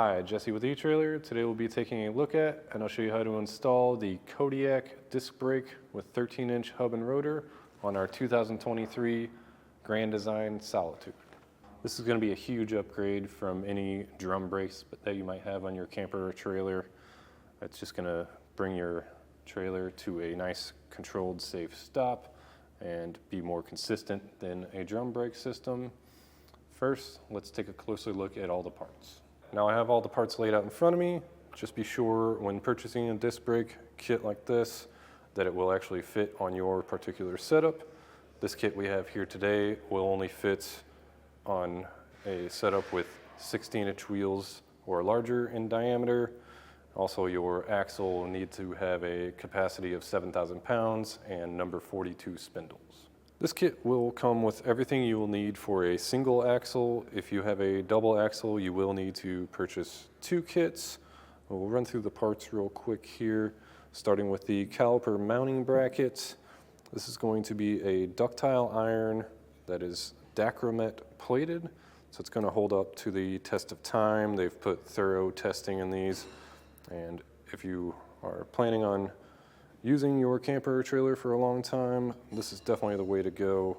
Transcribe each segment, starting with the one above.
Hi, Jesse with eTrailer. Today we'll be taking a look at and I'll show you how to install the Kodiak Disc Brake with 13-inch hub and rotor on our 2023 Grand Design Solitude. This is going to be a huge upgrade from any drum brakes that you might have on your camper or trailer. It's just going to bring your trailer to a nice, controlled, safe stop and be more consistent than a drum brake system. First, let's take a closer look at all the parts. Now I have all the parts laid out in front of me. Just be sure when purchasing a disc brake kit like this that it will actually fit on your particular setup. This kit we have here today will only fit on a setup with 16-inch wheels or larger in diameter. Also, your axle will need to have a capacity of 7,000 pounds and number 42 spindles. This kit will come with everything you will need for a single axle. If you have a double axle, you will need to purchase two kits. We'll run through the parts real quick here, starting with the caliper mounting bracket. This is going to be a ductile iron that is dacromet plated, so it's going to hold up to the test of time. They've put thorough testing in these, and if you are planning on using your camper or trailer for a long time, this is definitely the way to go.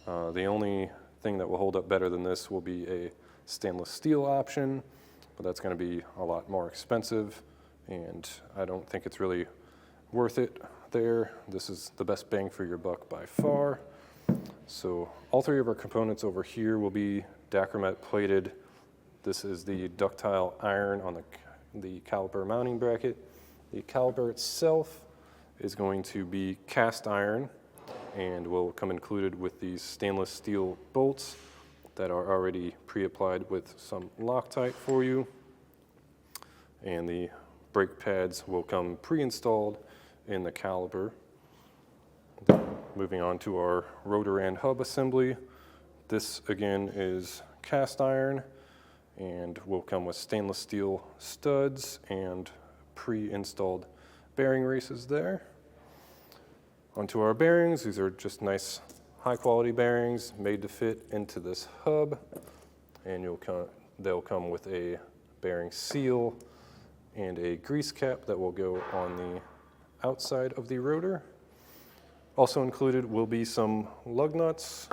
The only thing that will hold up better than this will be a stainless steel option, but that's going to be a lot more expensive, and I don't think it's really worth it there. This is the best bang for your buck by far. So all three of our components over here will be dacromet plated. This is the ductile iron on the caliper mounting bracket. The caliper itself is going to be cast iron and will come included with these stainless steel bolts that are already pre-applied with some Loctite for you. And the brake pads will come pre-installed in the caliper. Then moving on to our rotor and hub assembly. This again is cast iron and will come with stainless steel studs and pre-installed bearing races there. Onto our bearings. These are just nice high quality bearings made to fit into this hub, and they'll come with a bearing seal and a grease cap that will go on the outside of the rotor. Also included will be some lug nuts.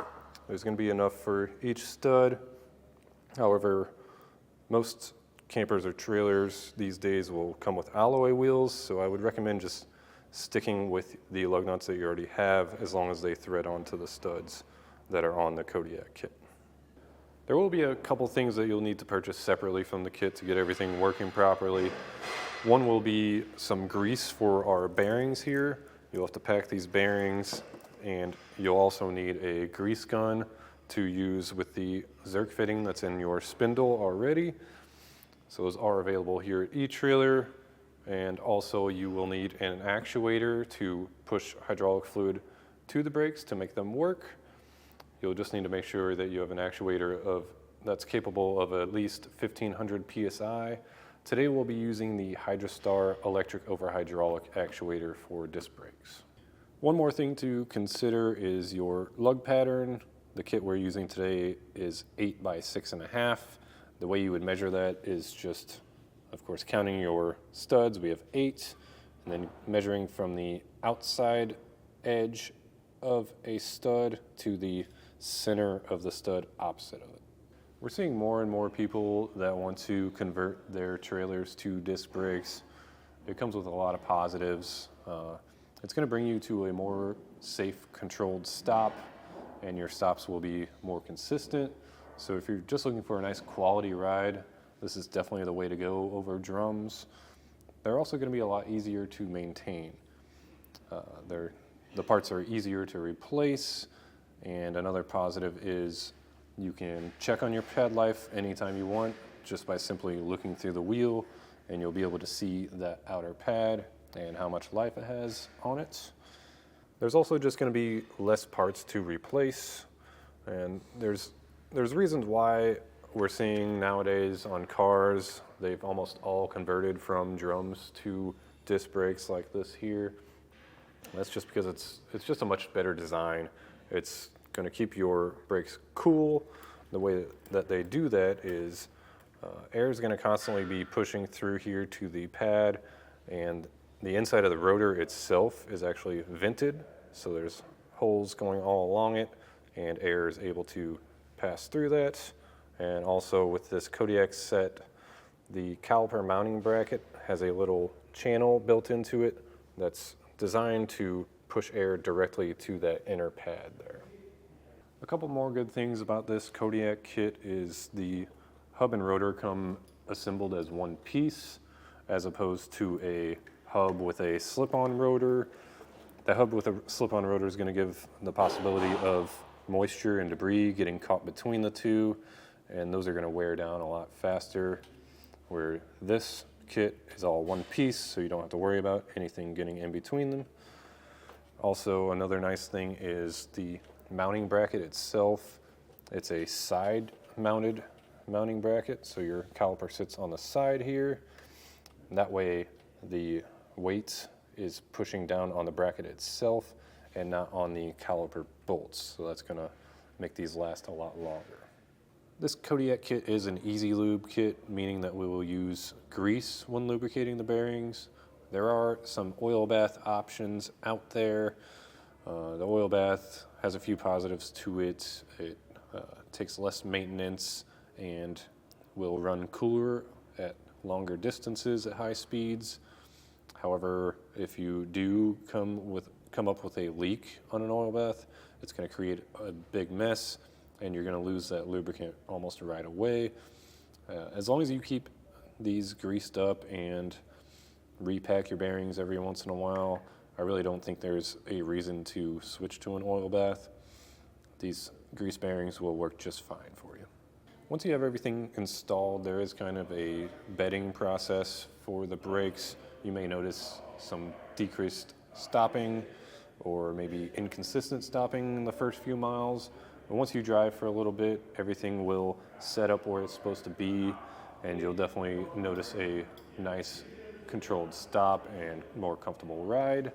There's going to be enough for each stud. However, most campers or trailers these days will come with alloy wheels, so I would recommend just sticking with the lug nuts that you already have as long as they thread onto the studs that are on the Kodiak kit. There will be a couple things that you'll need to purchase separately from the kit to get everything working properly. One will be some grease for our bearings here. You'll have to pack these bearings, and you'll also need a grease gun to use with the Zerk fitting that's in your spindle already. So those are available here at eTrailer, and also you will need an actuator to push hydraulic fluid to the brakes to make them work. You'll just need to make sure that you have an actuator that's capable of at least 1500 psi. Today we'll be using the Hydrostar electric over hydraulic actuator for disc brakes. One more thing to consider is your lug pattern. The kit we're using today is 8 by 6.5. The way you would measure that is just, of course, counting your studs. We have 8, and then measuring from the outside edge of a stud to the center of the stud opposite of it. We're seeing more and more people that want to convert their trailers to disc brakes. It comes with a lot of positives. It's going to bring you to a more safe, controlled stop, and your stops will be more consistent. So if you're just looking for a nice quality ride, this is definitely the way to go over drums. They're also going to be a lot easier to maintain. The parts are easier to replace, and another positive is you can check on your pad life anytime you want just by simply looking through the wheel, and you'll be able to see that outer pad and how much life it has on it. There's also just going to be less parts to replace, and there's reasons why we're seeing nowadays on cars, they've almost all converted from drums to disc brakes like this here. That's just because it's just a much better design. It's going to keep your brakes cool. The way that they do that is Air is going to constantly be pushing through here to the pad, and the inside of the rotor itself is actually vented, so there's holes going all along it, and air is able to pass through that. And also with this Kodiak set, the caliper mounting bracket has a little channel built into it that's designed to push air directly to that inner pad there. A couple more good things about this Kodiak kit is the hub and rotor come assembled as one piece, as opposed to a hub with a slip-on rotor. The hub with a slip-on rotor is going to give the possibility of moisture and debris getting caught between the two, and those are going to wear down a lot faster, where this kit is all one piece, so you don't have to worry about anything getting in between them. Also, another nice thing is the mounting bracket itself. It's a side-mounted mounting bracket, so your caliper sits on the side here. That way the weight is pushing down on the bracket itself and not on the caliper bolts, so that's going to make these last a lot longer. This Kodiak kit is an easy lube kit, meaning that we will use grease when lubricating the bearings. There are some oil bath options out there. The oil bath has a few positives to it. It takes less maintenance and will run cooler at longer distances at high speeds. However, if you do come up with a leak on an oil bath, it's going to create a big mess, and you're going to lose that lubricant almost right away. As long as you keep these greased up and repack your bearings every once in a while, I really don't think there's a reason to switch to an oil bath. These grease bearings will work just fine for you. Once you have everything installed, there is kind of a bedding process for the brakes. You may notice some decreased stopping or maybe inconsistent stopping in the first few miles. But once you drive for a little bit, everything will set up where it's supposed to be, and you'll definitely notice a nice controlled stop and more comfortable ride.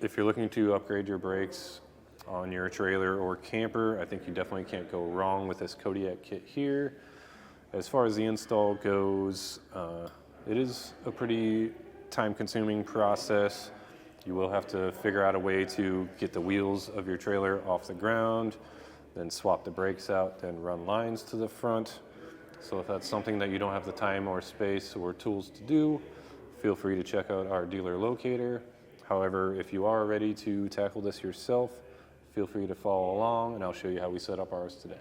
If you're looking to upgrade your brakes on your trailer or camper, I think you definitely can't go wrong with this Kodiak kit here. As far as the install goes, it is a pretty time-consuming process. You will have to figure out a way to get the wheels of your trailer off the ground, then swap the brakes out, then run lines to the front. So if that's something that you don't have the time or space or tools to do, feel free to check out our dealer locator. However, if you are ready to tackle this yourself, feel free to follow along and I'll show you how we set up ours today.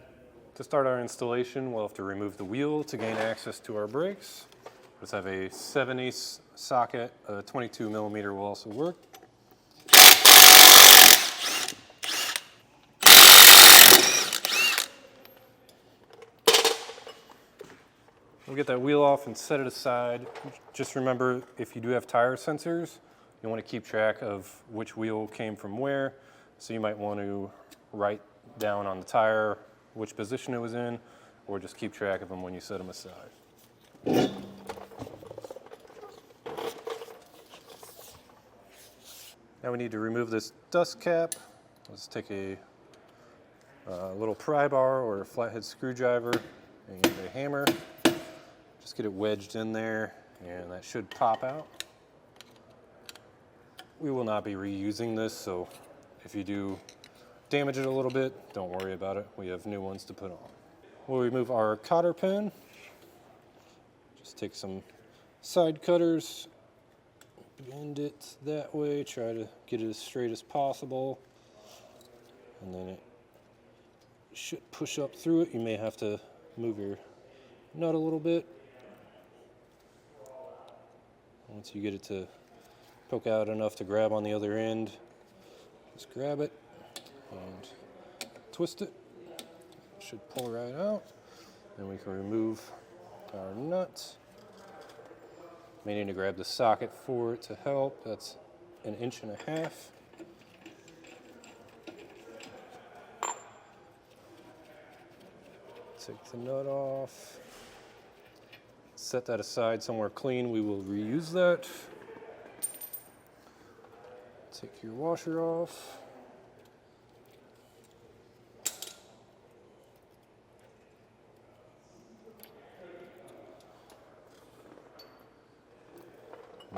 To start our installation, we'll have to remove the wheel to gain access to our brakes. Let's have a 7/8 socket, a 22 millimeter will also work. We'll get that wheel off and set it aside. Just remember, if you do have tire sensors, you want to keep track of which wheel came from where. So you might want to write down on the tire which position it was in, or just keep track of them when you set them aside. Now we need to remove this dust cap. Let's take a little pry bar or a flathead screwdriver and a hammer. Just get it wedged in there, and that should pop out. We will not be reusing this, so if you do damage it a little bit, don't worry about it. We have new ones to put on. We'll remove our cotter pin. Just take some side cutters, bend it that way, try to get it as straight as possible, and then it should push up through it. You may have to move your nut a little bit. Once you get it to poke out enough to grab on the other end, just grab it and twist it. It should pull right out. Then we can remove our nut. May need to grab the socket for it to help. That's 1.5 inches. Take the nut off. Set that aside somewhere clean. We will reuse that. Take your washer off.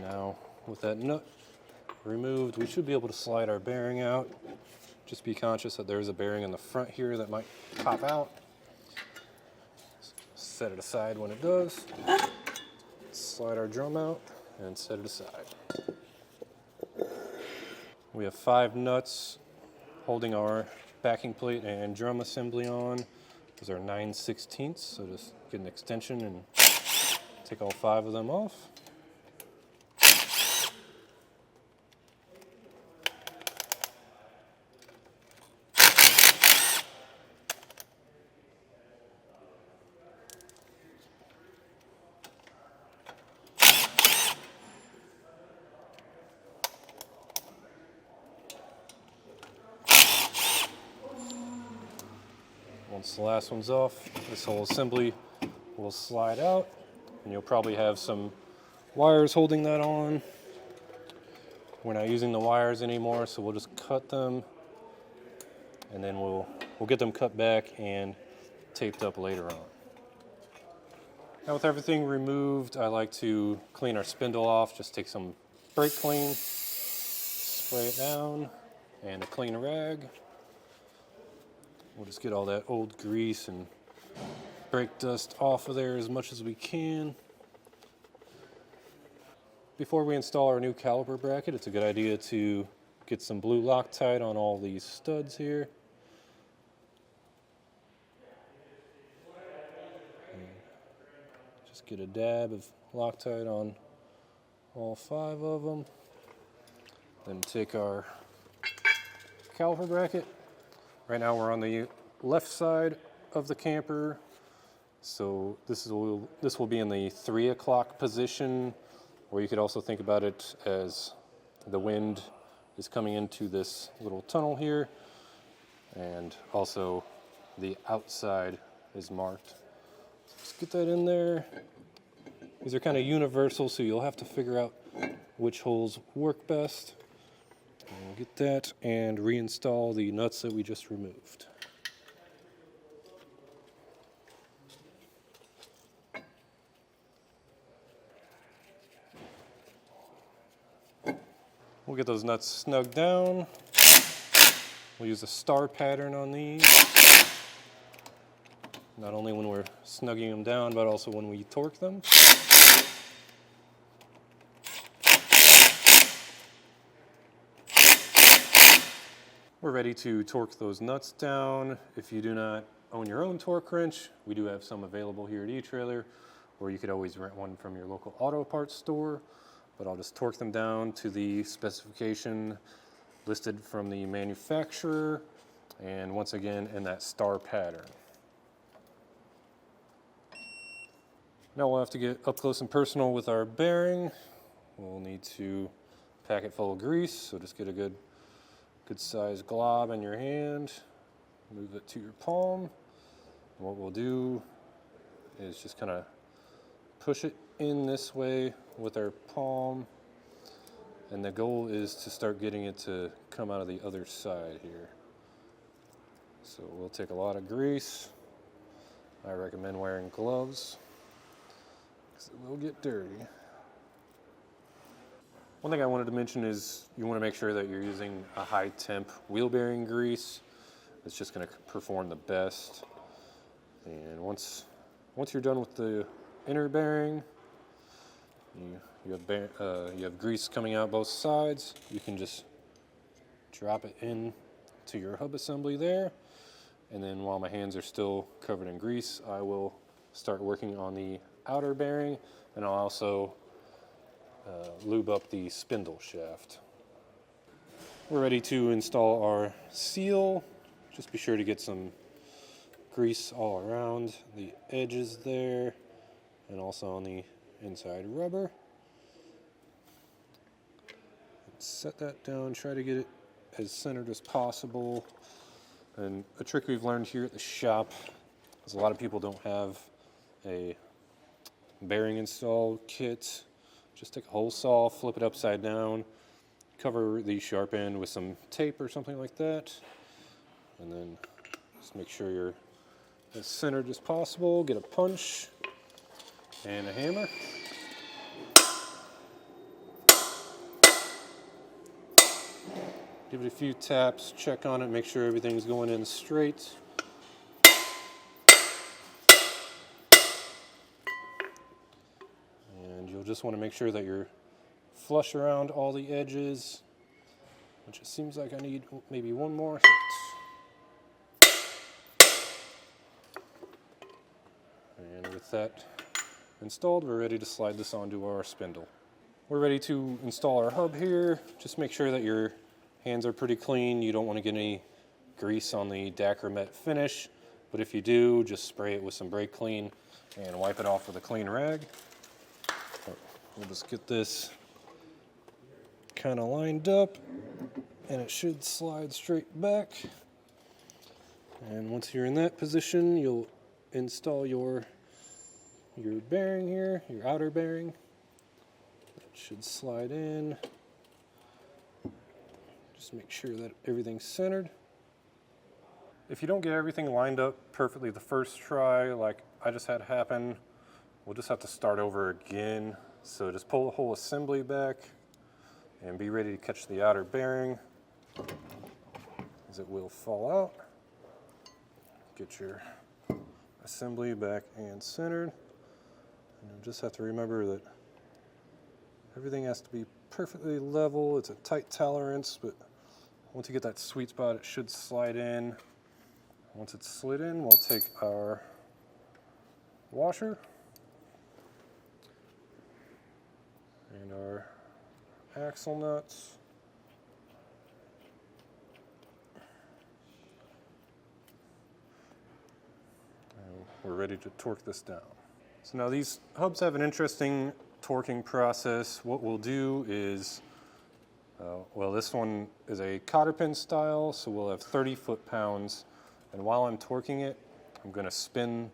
Now, with that nut removed, we should be able to slide our bearing out. Just be conscious that there's a bearing in the front here that might pop out. Set it aside when it does. Slide our drum out and set it aside. We have 5 nuts holding our backing plate and drum assembly on. Those are 9/16, so just get an extension and take all 5 of them off. Once the last one's off, this whole assembly will slide out, and you'll probably have some wires holding that on. We're not using the wires anymore, so we'll just cut them, and then we'll get them cut back and taped up later on. Now with everything removed, I like to clean our spindle off. Just take some brake clean, spray it down, and a clean rag. We'll just get all that old grease and brake dust off of there as much as we can. Before we install our new caliper bracket, it's a good idea to get some blue Loctite on all these studs here. And just get a dab of Loctite on all 5 of them. Then take our caliper bracket. Right now we're on the left side of the camper, so this will be in the 3 o'clock position, or you could also think about it as the wind is coming into this little tunnel here, and also the outside is marked. Just get that in there. These are kind of universal, so you'll have to figure out which holes work best. And we'll get that and reinstall the nuts that we just removed. We'll get those nuts snugged down. We'll use a star pattern on these. Not only when we're snugging them down, but also when we torque them. We're ready to torque those nuts down. If you do not own your own torque wrench, we do have some available here at eTrailer, or you could always rent one from your local auto parts store. But I'll just torque them down to the specification listed from the manufacturer, and once again in that star pattern. Now we'll have to get up close and personal with our bearing. We'll need to pack it full of grease, so just get a good sized glob in your hand, move it to your palm. And what we'll do is just kind of push it in this way with our palm, and the goal is to start getting it to come out of the other side here. So we'll take a lot of grease. I recommend wearing gloves because it will get dirty. One thing I wanted to mention is you want to make sure that you're using a high temp wheel bearing grease. It's just going to perform the best. And once you're done with the inner bearing, you have grease coming out both sides. You can just drop it in to your hub assembly there. And then while my hands are still covered in grease, I will start working on the outer bearing, and I'll also lube up the spindle shaft. We're ready to install our seal. Just be sure to get some grease all around the edges there, and also on the inside rubber. Set that down, try to get it as centered as possible. And a trick we've learned here at the shop is a lot of people don't have a bearing install kit. Just take a hole saw, flip it upside down, cover the sharp end with some tape or something like that, and then just make sure you're as centered as possible. Get a punch and a hammer. Give it a few taps, check on it, make sure everything's going in straight. And you'll just want to make sure that you're flush around all the edges, which it seems like I need maybe one more hit. And with that installed, we're ready to slide this onto our spindle. We're ready to install our hub here. Just make sure that your hands are pretty clean. You don't want to get any grease on the Dacromet finish, but if you do, just spray it with some brake clean and wipe it off with a clean rag. We'll just get this kind of lined up, and it should slide straight back. And once you're in that position, you'll install your bearing here, your outer bearing. That should slide in. Just make sure that everything's centered. If you don't get everything lined up perfectly the first try, like I just had happen, we'll just have to start over again. So just pull the whole assembly back and be ready to catch the outer bearing, as it will fall out. Get your assembly back and centered. And you just have to remember that everything has to be perfectly level. It's a tight tolerance, but once you get that sweet spot, it should slide in. Once it's slid in, we'll take our washer and our axle nuts. And we're ready to torque this down. So now these hubs have an interesting torquing process. What we'll do is, well, this one is a cotter pin style, so we'll have 30 foot-pounds. And while I'm torquing it, I'm going to spin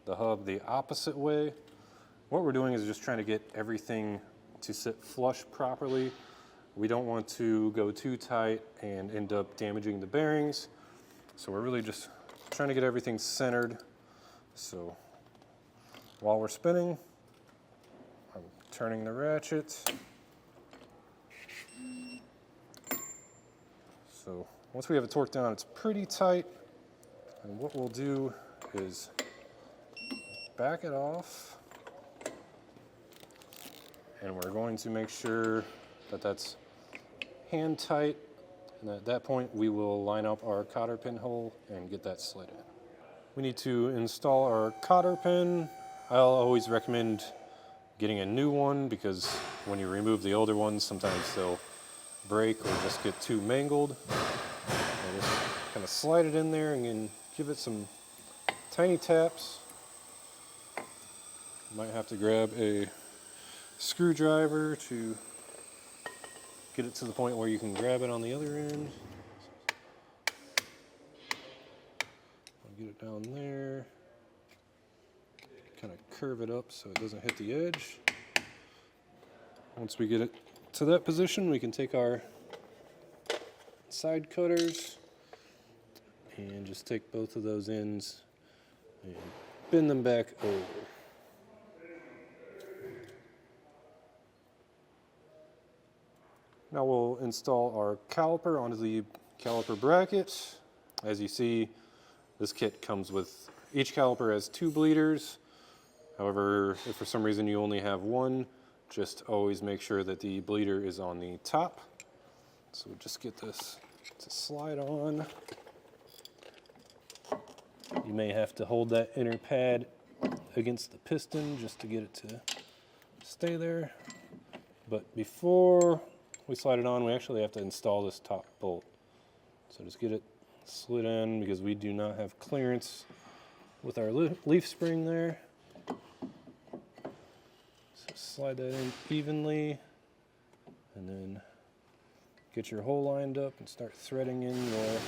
the hub the opposite way. What we're doing is just trying to get everything to sit flush properly. We don't want to go too tight and end up damaging the bearings. So we're really just trying to get everything centered. So while we're spinning, I'm turning the ratchet. So once we have it torqued down, it's pretty tight. And what we'll do is back it off. And we're going to make sure that that's hand tight. And at that point, we will line up our cotter pin hole and get that slid in. We need to install our cotter pin. I'll always recommend getting a new one, because when you remove the older ones, sometimes they'll break or just get too mangled. And just kind of slide it in there and then give it some tiny taps. You might have to grab a screwdriver to get it to the point where you can grab it on the other end. I'll get it down there. Kind of curve it up so it doesn't hit the edge. Once we get it to that position, we can take our side cutters and just take both of those ends and bend them back over. Now we'll install our caliper onto the caliper bracket. As you see, this kit comes with, each caliper has 2 bleeders. However, if for some reason you only have one, just always make sure that the bleeder is on the top. So just get this to slide on. You may have to hold that inner pad against the piston just to get it to stay there. But before we slide it on, we actually have to install this top bolt. So just get it slid in, because we do not have clearance with our leaf spring there. So slide that in evenly, and then get your hole lined up and start threading in your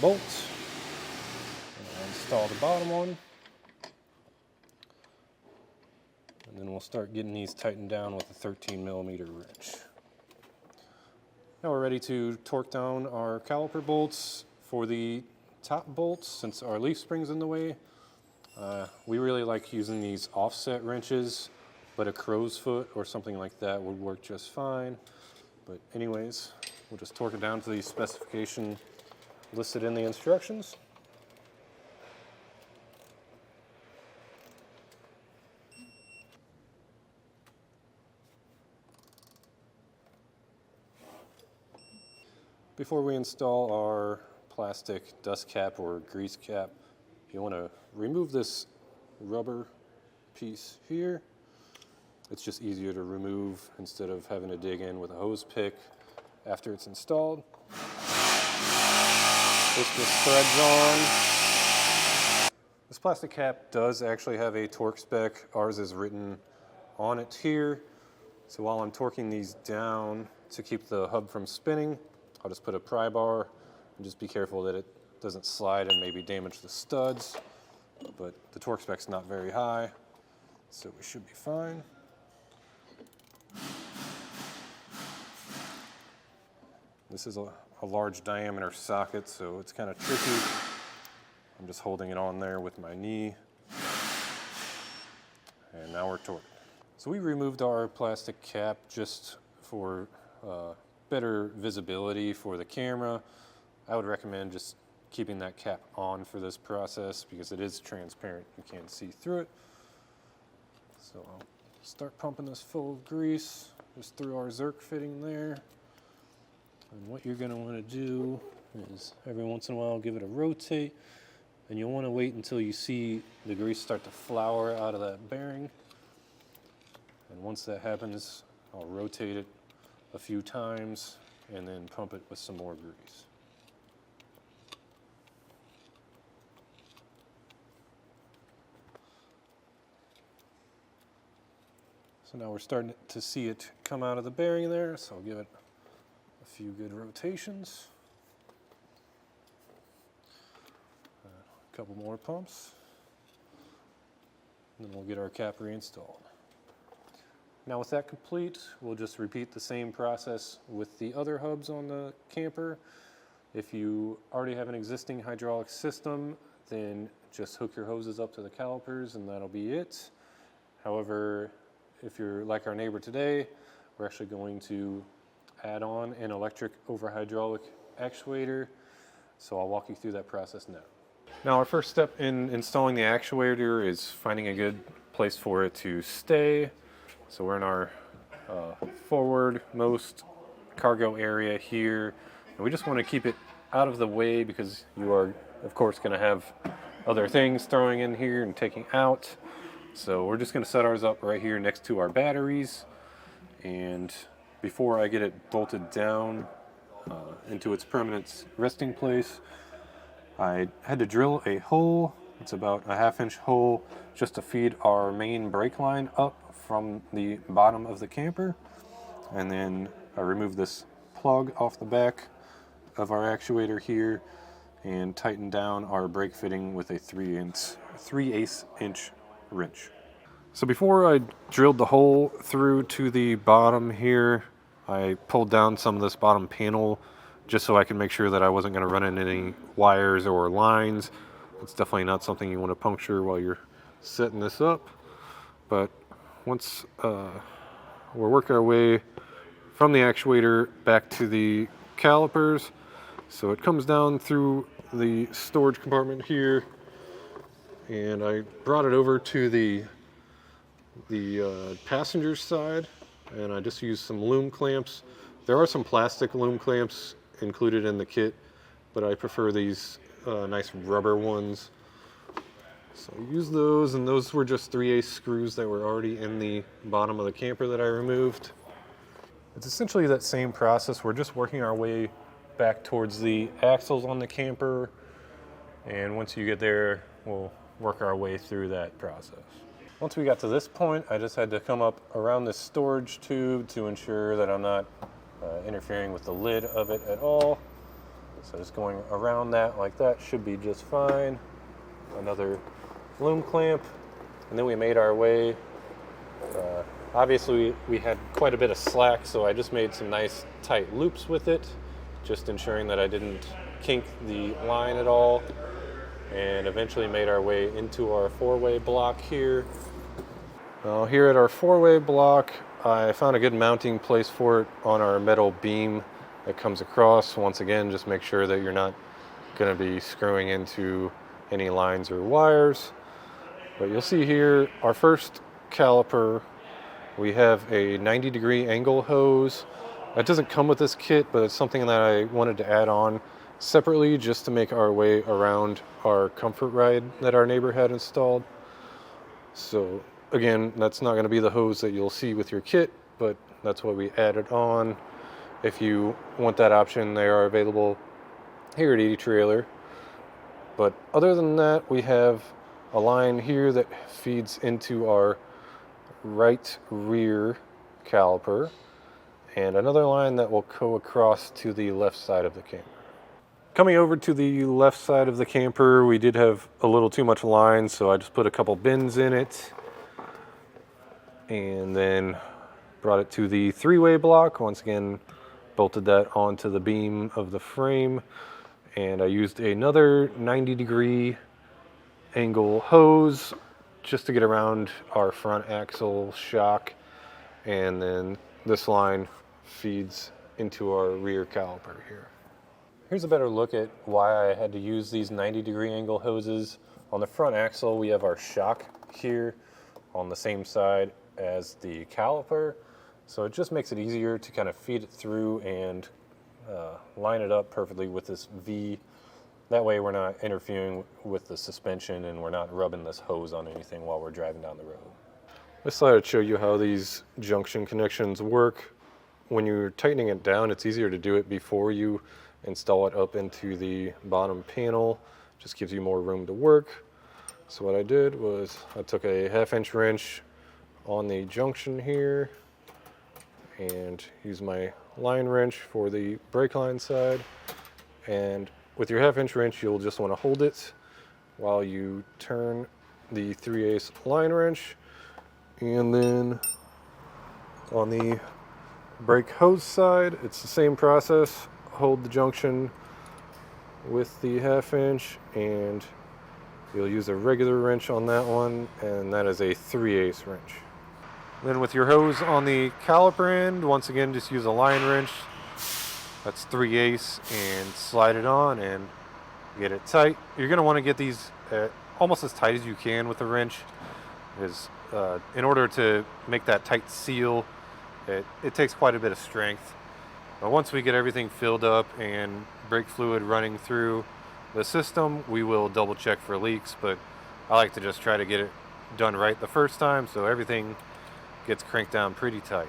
bolts. And I'll install the bottom one. And then we'll start getting these tightened down with a 13mm wrench. Now we're ready to torque down our caliper bolts. For the top bolts, since our leaf spring's in the way, we really like using these offset wrenches, but a crow's foot or something like that would work just fine. But anyways, We'll just torque it down to the specification listed in the instructions. Before we install our plastic dust cap or grease cap, you want to remove this rubber piece here. It's just easier to remove instead of having to dig in with a hose pick after it's installed. This just threads on. This plastic cap does actually have a torque spec. Ours is written on it here. So while I'm torquing these down to keep the hub from spinning, I'll just put a pry bar and just be careful that it doesn't slide and maybe damage the studs. But the torque spec's not very high, so we should be fine. This is a large diameter socket, so it's kind of tricky. I'm just holding it on there with my knee. And now we're torqued. So we removed our plastic cap just for better visibility for the camera. I would recommend just keeping that cap on for this process because it is transparent. You can't see through it. So I'll start pumping this full of grease just through our Zerk fitting there. And what you're going to want to do is every once in a while give it a rotate, and you'll want to wait until you see the grease start to flower out of that bearing. And once that happens, I'll rotate it a few times and then pump it with some more grease. So now we're starting to see it come out of the bearing there, so I'll give it a few good rotations. A couple more pumps, and then we'll get our cap reinstalled. Now with that complete, we'll just repeat the same process with the other hubs on the camper. If you already have an existing hydraulic system, then just hook your hoses up to the calipers and that'll be it. However, if you're like our neighbor today, we're actually going to add on an electric over hydraulic actuator. So I'll walk you through that process now. Now our first step in installing the actuator is finding a good place for it to stay. So we're in our forward-most cargo area here. And we just want to keep it out of the way because you are, of course, going to have other things throwing in here and taking out. So we're just going to set ours up right here next to our batteries. And before I get it bolted down into its permanent resting place, I had to drill a hole. It's about a 1/2-inch hole just to feed our main brake line up from the bottom of the camper. And then I removed this plug off the back of our actuator here and tightened down our brake fitting with a 3/8 inch wrench. So before I drilled the hole through to the bottom here, I pulled down some of this bottom panel just so I could make sure that I wasn't going to run into any wires or lines. It's definitely not something you want to puncture while you're setting this up. But once we're working our way from the actuator back to the calipers, so it comes down through the storage compartment here, and I brought it over to the passenger side, and I just used some loom clamps. There are some plastic loom clamps included in the kit, but I prefer these nice rubber ones. So I used those, and those were just 3/8 screws that were already in the bottom of the camper that I removed. It's essentially that same process. We're just working our way back towards the axles on the camper, and once you get there, we'll work our way through that process. Once we got to this point, I just had to come up around this storage tube to ensure that I'm not interfering with the lid of it at all. So just going around that like that should be just fine. Another loom clamp, and then we made our way. Obviously we had quite a bit of slack, so I just made some nice tight loops with it, just ensuring that I didn't kink the line at all, and eventually made our way into our 4-way block here. Now here at our 4-way block, I found a good mounting place for it on our metal beam that comes across. Once again, just make sure that you're not going to be screwing into any lines or wires. But you'll see here, our first caliper, we have a 90-degree angle hose. It doesn't come with this kit, but it's something that I wanted to add on separately just to make our way around our comfort ride that our neighbor had installed. So again, that's not going to be the hose that you'll see with your kit, but that's what we added on. If you want that option, they are available here at etrailer. But other than that, we have a line here that feeds into our right rear caliper, and another line that will go across to the left side of the camper. Coming over to the left side of the camper, we did have a little too much line, so I just put a couple bins in it and then brought it to the three-way block. Once again, bolted that onto the beam of the frame, and I used another 90-degree angle hose just to get around our front axle shock, and then this line feeds into our rear caliper here. Here's a better look at why I had to use these 90-degree angle hoses. On the front axle, we have our shock here on the same side as the caliper, so it just makes it easier to kind of feed it through and line it up perfectly with this V. That way we're not interfering with the suspension and we're not rubbing this hose on anything while we're driving down the road. This slide will show you how these junction connections work. When you're tightening it down, it's easier to do it before you install it up into the bottom panel. Just gives you more room to work. So what I did was I took a 1/2-inch wrench on the junction here and used my line wrench for the brake line side. And with your 1/2-inch wrench, you'll just want to hold it while you turn the 3/8 line wrench. And then on the brake hose side, it's the same process. Hold the junction with the 1/2-inch, and you'll use a regular wrench on that one, and that is a 3/8 wrench. Then with your hose on the caliper end, once again, just use a line wrench. That's 3/8, and slide it on and get it tight. You're going to want to get these almost as tight as you can with the wrench, because in order to make that tight seal, it takes quite a bit of strength. But once we get everything filled up and brake fluid running through the system, we will double check for leaks, but I like to just try to get it done right the first time so everything gets cranked down pretty tight.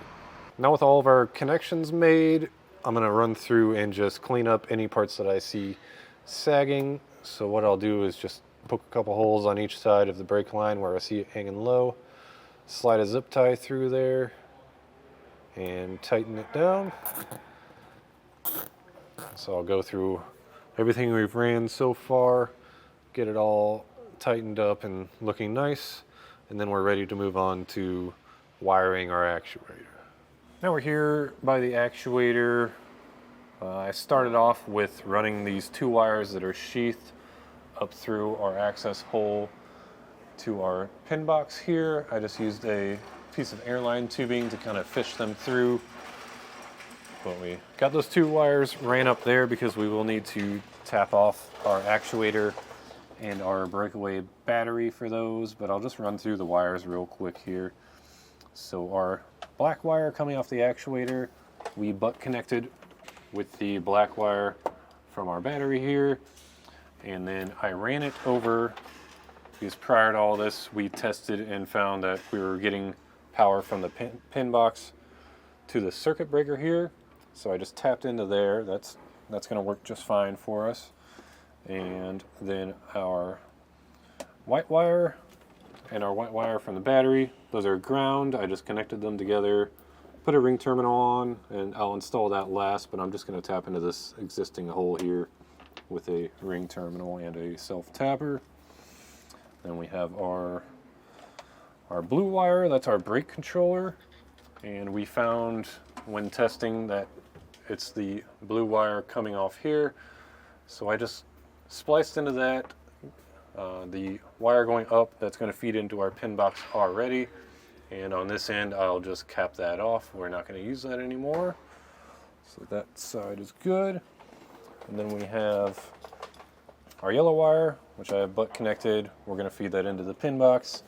Now with all of our connections made, I'm going to run through and just clean up any parts that I see sagging. So what I'll do is just poke a couple holes on each side of the brake line where I see it hanging low, slide a zip tie through there and tighten it down. So I'll go through everything we've ran so far, get it all tightened up and looking nice, and then we're ready to move on to wiring our actuator. Now we're here by the actuator. I started off with running these 2 wires that are sheathed up through our access hole to our pin box here. I just used a piece of airline tubing to kind of fish them through. But we got those 2 wires ran up there because we will need to tap off our actuator and our breakaway battery for those, but I'll just run through the wires real quick here. So our black wire coming off the actuator, we butt connected with the black wire from our battery here, and then I ran it over because prior to all this we tested and found that we were getting power from the pin box to the circuit breaker here. So I just tapped into there. That's going to work just fine for us. And then our white wire and our white wire from the battery, those are ground. I just connected them together, put a ring terminal on, and I'll install that last, but I'm just going to tap into this existing hole here with a ring terminal and a self-tapper. Then we have our blue wire, that's our brake controller, and we found when testing that it's the blue wire coming off here. So I just spliced into that the wire going up that's going to feed into our pin box already, and on this end I'll just cap that off. We're not going to use that anymore. So that side is good. And then we have our yellow wire, which I have butt connected. We're going to feed that into the pin box.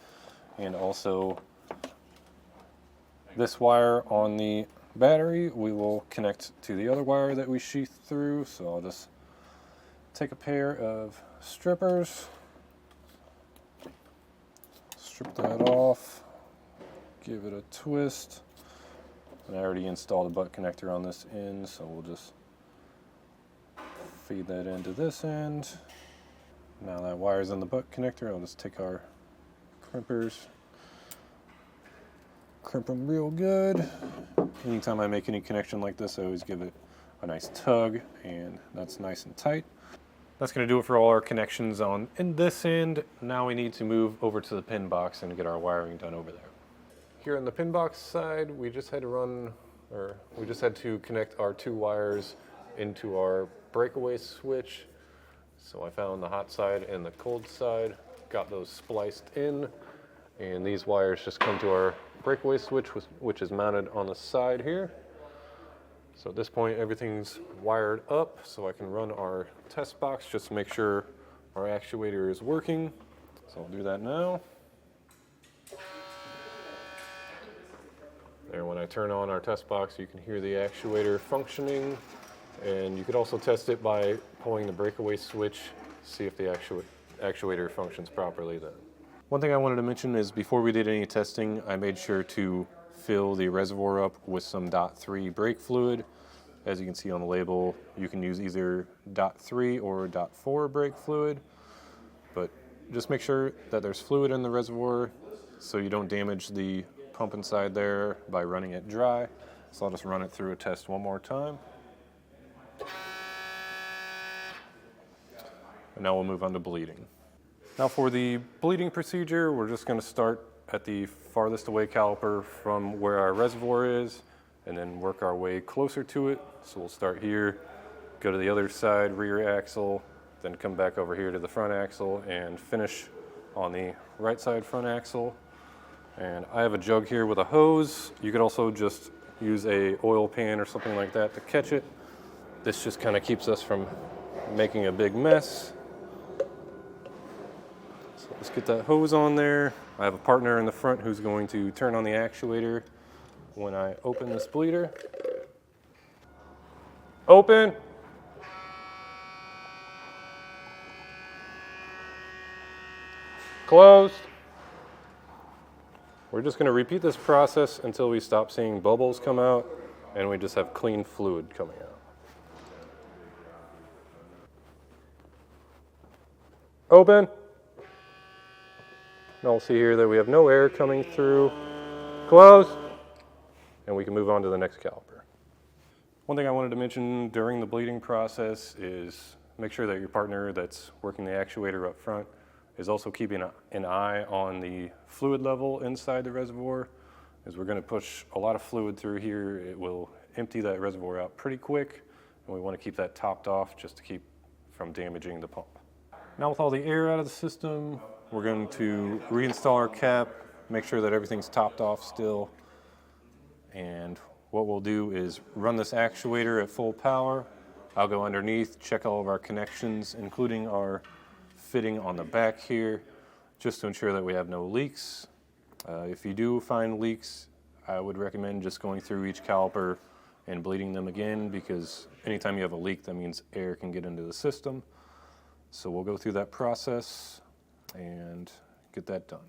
And also this wire on the battery, we will connect to the other wire that we sheath through. So I'll just take a pair of strippers, strip that off, give it a twist. And I already installed a butt connector on this end, so we'll just feed that into this end. Now that wire's in the butt connector, I'll just take our crimpers, crimp them real good. Anytime I make any connection like this, I always give it a nice tug, and that's nice and tight. That's going to do it for all our connections on in this end. Now we need to move over to the pin box and get our wiring done over there. Here on the pin box side, we just had to connect our two wires into our breakaway switch. So I found the hot side and the cold side, got those spliced in, and these wires just come to our breakaway switch, which is mounted on the side here. So at this point, everything's wired up, so I can run our test box just to make sure our actuator is working. So I'll do that now. And when I turn on our test box, you can hear the actuator functioning. And you could also test it by pulling the breakaway switch, see if the actuator functions properly then. One thing I wanted to mention is before we did any testing, I made sure to fill the reservoir up with some .3 brake fluid. As you can see on the label, you can use either .3 or .4 brake fluid, but just make sure that there's fluid in the reservoir so you don't damage the pump inside there by running it dry. So I'll just run it through a test one more time. And now we'll move on to bleeding. Now for the bleeding procedure, we're just going to start at the farthest away caliper from where our reservoir is and then work our way closer to it. So we'll start here, go to the other side, rear axle, then come back over here to the front axle and finish on the right side front axle. And I have a jug here with a hose. You could also just use a oil pan or something like that to catch it. This just kind of keeps us from making a big mess. So let's get that hose on there. I have a partner in the front who's going to turn on the actuator when I open this bleeder. Open. Closed. We're just going to repeat this process until we stop seeing bubbles come out and we just have clean fluid coming out. Open. And I'll see here that we have no air coming through. Close. And we can move on to the next caliper. One thing I wanted to mention during the bleeding process is make sure that your partner that's working the actuator up front is also keeping an eye on the fluid level inside the reservoir. As we're going to push a lot of fluid through here, it will empty that reservoir out pretty quick, and we want to keep that topped off just to keep from damaging the pump. Now with all the air out of the system, we're going to reinstall our cap, make sure that everything's topped off still, and what we'll do is run this actuator at full power. I'll go underneath, check all of our connections, including our fitting on the back here, just to ensure that we have no leaks. If you do find leaks, I would recommend just going through each caliper and bleeding them again, because anytime you have a leak, that means air can get into the system. So we'll go through that process and get that done.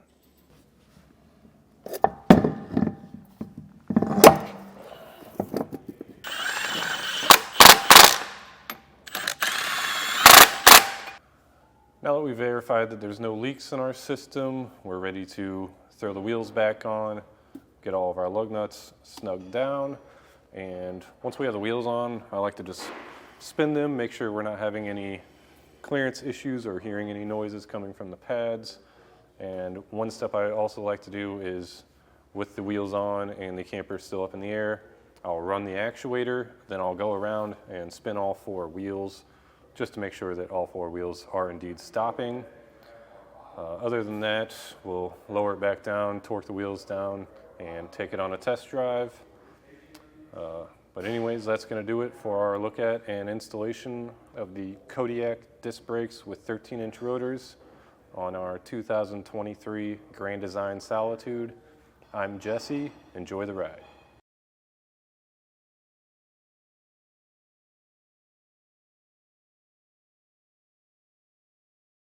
Now that we've verified that there's no leaks in our system, we're ready to throw the wheels back on, get all of our lug nuts snugged down, and once we have the wheels on, I like to just spin them, make sure we're not having any clearance issues or hearing any noises coming from the pads. And one step I also like to do is, with the wheels on and the camper still up in the air, I'll run the actuator, then I'll go around and spin all four wheels just to make sure that all four wheels are indeed stopping. Other than that, we'll lower it back down, torque the wheels down, and take it on a test drive. But anyways, that's going to do it for our look at and installation of the Kodiak Disc Brakes with 13-inch rotors on our 2023 Grand Design Solitude. I'm Jesse. Enjoy the ride.